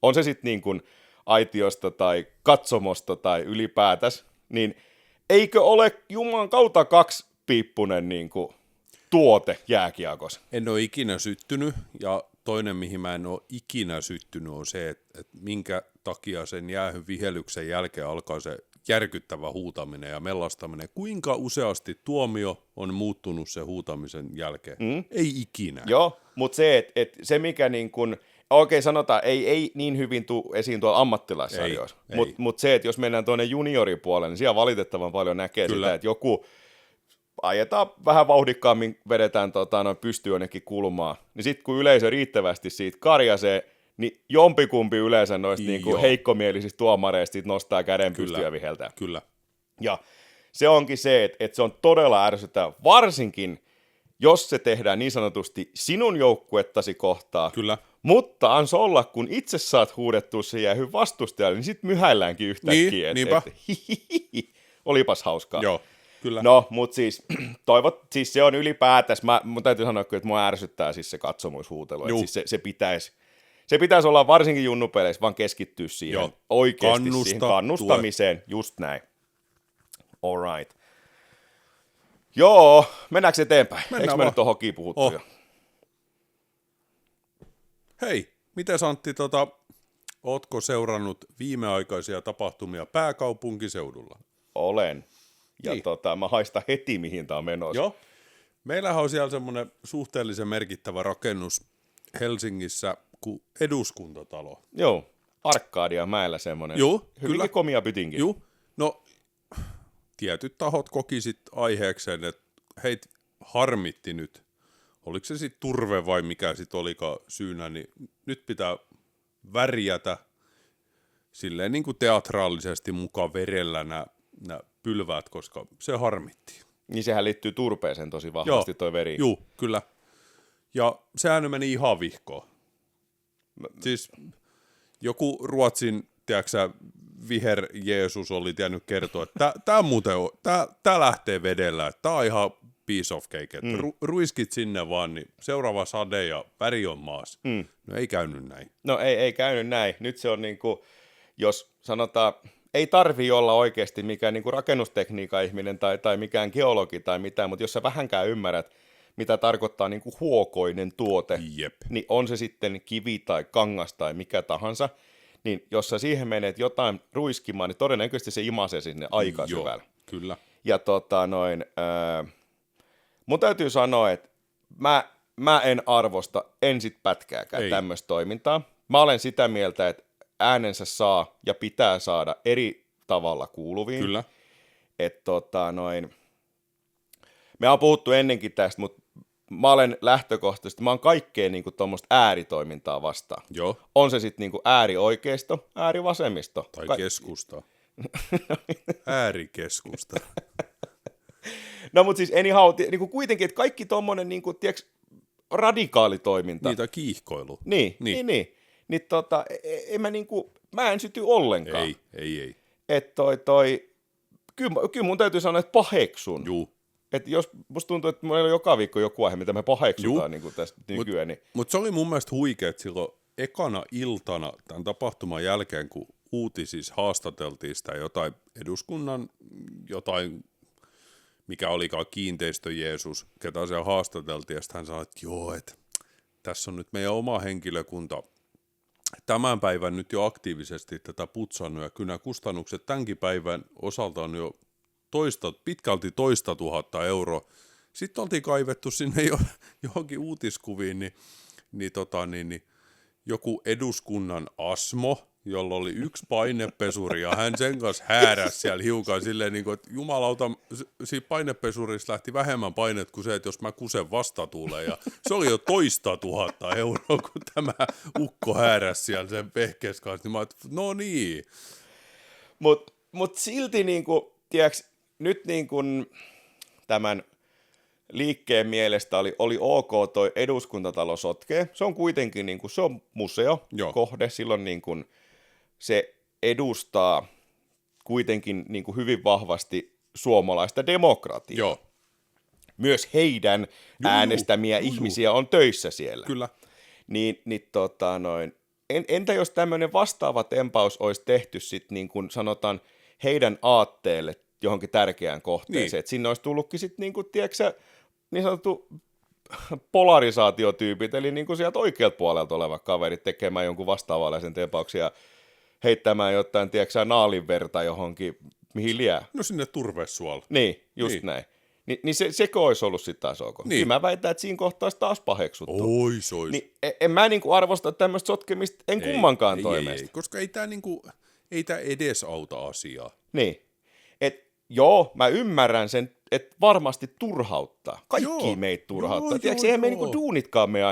On se sitten niin kuin aitiosta tai katsomosta tai ylipäätäs, niin eikö ole juman kautta kaksipiippunen niin kuin tuote jääkiekossa? En ole ikinä syttynyt, ja toinen, mihin mä en ole ikinä syttynyt, on se, että minkä takia sen jäähyn vihelyksen jälkeen alkaa se järkyttävä huutaminen ja mellastaminen. Kuinka useasti tuomio on muuttunut se huutamisen jälkeen? Ei ikinä. Joo, mutta se mikä niin kuin, oikein sanotaan, ei niin hyvin tule esiin tuolla ammattilaissarjoissa, mutta se, että jos mennään tuonne junioripuolelle, niin siellä valitettavan paljon näkee Kyllä. sitä, että joku ajetaan vähän vauhdikkaammin, vedetään pystyy jonnekin kulmaan, niin sitten kun yleisö riittävästi siitä karjasee, niin jompikumpi yleensä noista niinku heikkomielisistä tuomareista sit nostaa käden pystyyn ja viheltää. Kyllä. Ja se onkin se, että se on todella ärsyttävää, varsinkin jos se tehdään niin sanotusti sinun joukkuettasi kohtaa. Kyllä. Mutta ans olla, kun itse saat huudettua se jäähy vastustajalle, niin sit myhäilläänkin yhtäkkiä. Niinpä. Olipas hauskaa. Joo, kyllä. No, mutta siis siis se on ylipäätänsä, mun täytyy sanoa, että mua ärsyttää siis se katsomushuutelu. Siis se pitäisi olla varsinkin junnupeleissä vaan keskittyä siihen oikeasti siihen kannustamiseen, just näin. All right. Joo, mennäänkö eteenpäin? Eikö me nyt ole hokia puhuttu jo? Hei, miten Antti, ootko seurannut viimeaikaisia tapahtumia pääkaupunkiseudulla? Olen. Ja Niin. mä haistan heti, mihin tää on menossa. Joo. Meillähän on siellä semmoinen suhteellisen merkittävä rakennus Helsingissä kuin Eduskuntatalo. Joo, Arkadia mäellä semmoinen. Joo, hyvinkin kyllä. komia pytinkin. Joo, no tietyt tahot koki sitten aiheekseen, että heitä harmitti nyt. Oliko se sitten turve vai mikä sitten olikaan syynä, niin nyt pitää värjätä silleen niin kuin teatraalisesti mukaan verellä nämä pylväät, koska se harmitti. Niin sehän liittyy turpeeseen tosi vahvasti toi veri. Joo, kyllä. Ja sehän meni ihan vihkoon. Siis joku Ruotsin, tiedätkö viher Jeesus oli tiennyt kertoa, että tää lähtee vedellä, että tää on ihan piece of cake, että ruiskit sinne vaan, niin seuraava sade ja väri on maassa. No ei käynyt näin. No ei käynyt näin. Nyt se on niinku, jos sanotaan, ei tarvii olla oikeasti mikään niinku rakennustekniikan ihminen tai mikään geologi tai mitään, mutta jos sä vähänkään ymmärrät, mitä tarkoittaa niinku huokoinen tuote, Jep. niin on se sitten kivi tai kangas tai mikä tahansa, niin jos sä siihen menet jotain ruiskimaan, niin todennäköisesti se imasee sinne aika syvällä. Kyllä. Ja mun täytyy sanoa, että mä en arvosta sit pätkääkään tämmöistä toimintaa. Mä olen sitä mieltä, että äänensä saa ja pitää saada eri tavalla kuuluviin. Kyllä. Että me on puhuttu ennenkin tästä, mutta mä olen lähtökohtaisesti, mä oon kaikkea niinku tuommoista ääritoimintaa vastaan. Joo. On se sitten niinku äärioikeisto, äärivasemmisto. Tai keskusta. Äärikeskusta. No mutta siis anyhow, niinku kuitenkin, että kaikki tommonen niinku, tiiäks, radikaali toiminta. Niitä kiihkoilu. Niin. Niin mä en syty ollenkaan. Ei. Että kyllä mun täytyy sanoa, että paheksun. Juu. Että jos musta tuntuu, että meillä on joka viikko joku aihe, mitä me paheksutaan niin tästä nykyään. Mutta se oli mun mielestä huikea, että silloin ekana iltana tämän tapahtuman jälkeen, kun uutisissa haastateltiin sitä eduskunnan mikä olikaan kiinteistö Jeesus, ketä siellä haastateltiin, ja sitten hän sanoi, että joo, että tässä on nyt meidän oma henkilökunta tämän päivän nyt jo aktiivisesti tätä putsannut, ja kyllä nämä kustannukset tämänkin päivän osalta on jo pitkälti 200 000 euroa. Sitten oltiin kaivettu sinne johonkin uutiskuviin, niin joku eduskunnan Asmo, jolla oli yksi painepesuri ja hän sen kanssa hääräsi siellä hiukan silleen, niin kuin, että jumalauta, siinä painepesurissa lähti vähemmän painet kuin se, että jos mä kusen vastatuuleen. Ja se oli jo 200 000 euroa, kun tämä ukko hääräsi siellä sen vehkees kanssa. Niin mä ajattelin, no niin. Mut silti niinku, tiedätkö, nyt niinku tämän liikkeen mielestä oli ok toi eduskuntatalo sotkea. Se on kuitenkin niinku, se on museokohde, silloin niinku se edustaa kuitenkin niinku hyvin vahvasti suomalaista demokratiaa. Joo. Myös heidän äänestämiä ihmisiä on töissä siellä. Kyllä. Entä jos tämmöinen vastaava tempaus olisi tehty sitten niin kuin sanotaan heidän aatteelle johonkin tärkeään kohteeseen, Niin. että sinne olisi tullutkin sitten niin kuin, tiedätkö, niin sanottu polarisaatiotyypit, eli niin kuin sieltä oikealta puolelta olevat kaverit tekemään jonkun vastaavanlaisen tempauksen ja heittämään jotain, tiedätkö, naalinverta johonkin, mihin liää. No sinne turvesuolle. Niin, just näin. Niin sekö olisi ollut sitten taas ok? Niin. Mä väitän, että siinä kohtaa olisi taas paheksuttu. Ois. Niin en mä niinku arvosta tämmöistä sotkemista, en kummankaan toimesta. Ei, koska ei tää edesauta asiaa. Niin. Joo, mä ymmärrän sen, että varmasti turhauttaa. Kaikki meitä turhauttaa. Tiedätkö, eihän me niinku duunitkaan me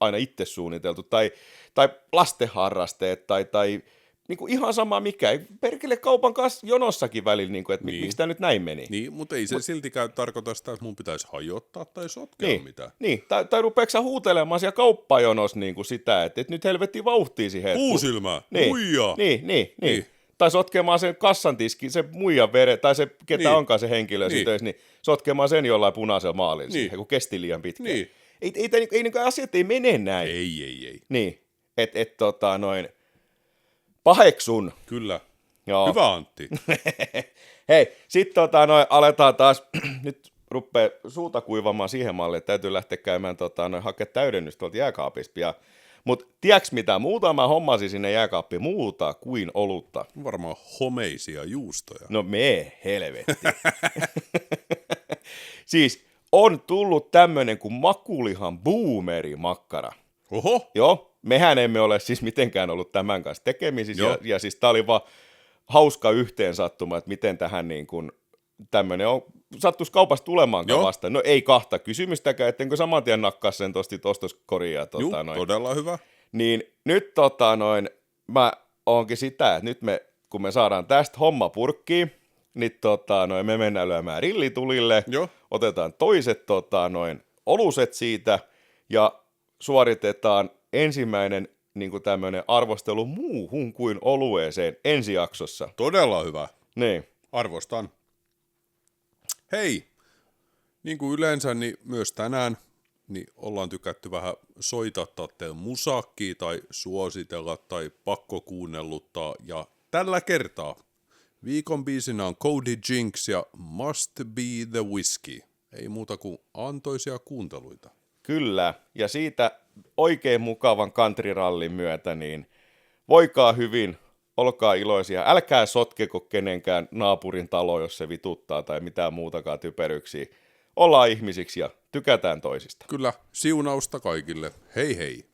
aina itse suunniteltu, tai lastenharrasteet, tai niinku ihan sama mikä. Perkele kaupan kanssa jonossakin välillä, niinku, että miksi tämä nyt näin meni. Niin, mutta ei se siltikään tarkoita sitä, että mun pitäisi hajottaa tai sotkea mitään. Niin, tai rupeeko sä huutelemaan siellä kauppajonossa niinku sitä, että nyt helvetti vauhtii siihen. Puusilmää, muija. Niin. Tai sotkemaan sen kassantiskin, se muijan vere, tai se ketä onkaan se henkilö töissä, niin sotkemaan sen jollain punaisella maalilla siihen, kun kesti liian pitkään. Niin. Ei asiat ei mene näin. Ei. Niin, paheksun. Kyllä. Joo. Hyvä Antti. Hei, sitten aletaan taas, nyt rupeaa suuta kuivamaan siihen malliin, että täytyy lähteä käymään hakea täydennystä tuolta jääkaapista pian. Mutta tiedätkö mitä muuta mä hommasin sinne jääkaappiin muuta kuin olutta? Varmaan homeisia juustoja. No mee helvetti. Siis on tullut tämmönen kuin makulihan boomeri-makkara. Oho. Joo, mehän emme ole siis mitenkään ollut tämän kanssa tekemisissä, ja siis tää oli vaan hauska yhteensattuma, että miten tähän niin kuin tämmönen on, sattuisi kaupasta tulemaankaan vasta. No ei kahta kysymystäkään, ettenkö saman tien nakkaa sen ostoskoriin. Todella hyvä. Niin nyt mä oonkin sitä, että nyt kun me saadaan tästä homma purkkiin, niin me mennään lyömään rillitulille, otetaan toiset oluset siitä ja suoritetaan ensimmäinen niin kuin tämmöinen arvostelu muuhun kuin olueeseen ensi jaksossa. Todella hyvä. Niin. Arvostan. Hei, niin kuin yleensä, niin myös tänään niin ollaan tykätty vähän soitattaa teille musakkia tai suositella tai pakkokuunnelluttaa. Ja tällä kertaa viikon biisinä on Cody Jinks ja Must Be the Whiskey. Ei muuta kuin antoisia kuunteluita. Kyllä, ja siitä oikein mukavan countryrallin myötä, niin voikaa hyvin, olkaa iloisia, älkää sotkeko kenenkään naapurin talo, jos se vituttaa tai mitään muutakaan typeryksiä. Ollaan ihmisiksi ja tykätään toisista. Kyllä, siunausta kaikille. Hei hei!